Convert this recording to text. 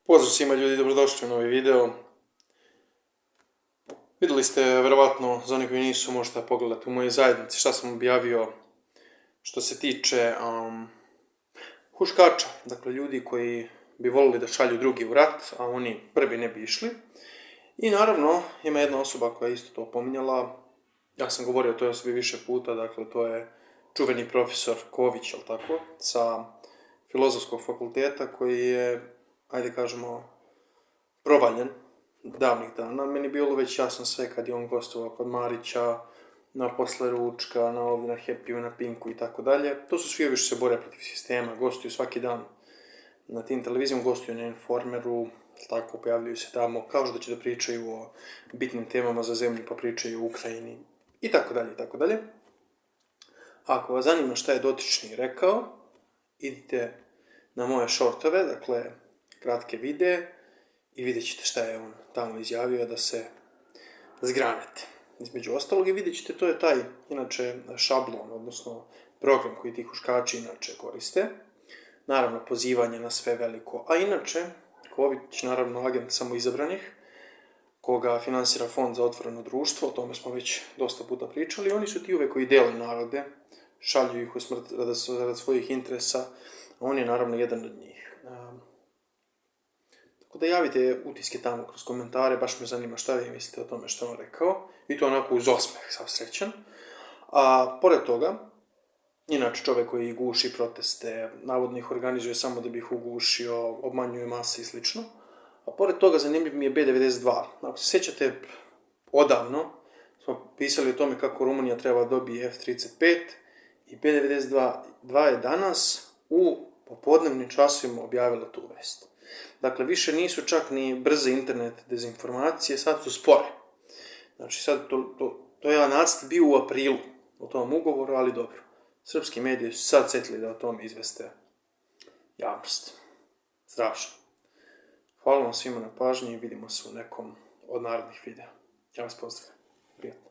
Pozdrav svima ljudi, dobrodošli u novi video. Vidjeli ste verovatno, za oni koji nisu, možete pogledati u mojoj zajednici šta sam objavio što se tiče huškača. Dakle, ljudi koji bi volili da šalju drugi u rat, a oni prvi ne bi išli. I naravno, ima jedna osoba koja je isto to pominjala. Ja sam govorio o toj osobi više puta, dakle to je čuveni profesor Ković, jel tako, sa Filozofskog fakulteta koji je, ajde kažemo, provaljen davnih dana. Meni je bilo već jasno sve kad je on gostovao kod Marića, na Posle ručka, ovdje na Happy-u, na Pinku i tako dalje. To su svi ovi što se bore protiv sistema, gostuju svaki dan na tim televizijama, gostuju na Informeru, tako pojavljuju se tamo, kao što će da pričaju o bitnim temama za zemlju, pa pričaju o Ukrajini i tako dalje i tako dalje. Ako vas zanima šta je dotični rekao, idite na moje shortove, dakle kratke videe, i vidjet ćete šta je on tamo izjavio da se zgranete. Između ostalog i vidjet ćete, to je taj, inače, šablon, odnosno program koji ti huškači inače koriste. Naravno, pozivanje na sve veliko. A inače, Ković, naravno, agent samoizabranih, koga finansira Fond za otvoreno društvo, o tome smo već dosta puta pričali, oni su ti uvek koji dele narode, šalju ih u smrt radi svojih interesa, a on je naravno jedan od njih. Tako da javite utiske tamo kroz komentare, baš me zanima šta vi mislite o tome što on rekao. I to onako uz osmeh, sav srećan. A pored toga, inače čovjek koji guši proteste, navodno ih organizuje samo da bi ih ugušio, obmanjuje mase i slično. A pored toga zanimljiv mi je B92. Ako se sjećate, odavno smo pisali o tome kako Rumunija treba dobije F-35 i B92 je danas u popodnevnim časovima objavila tu vest. Dakle, više nisu čak ni brze internet dezinformacije, sad su spore. Znači, sad to je nacrt bio u aprilu o tom ugovoru, ali dobro. Srpski mediji su sad setili da o tome izveste javnost. Strašno. Hvala vam svima na pažnji i vidimo se u nekom od narednih videa. Ja vas pozdravljam. Prijatno.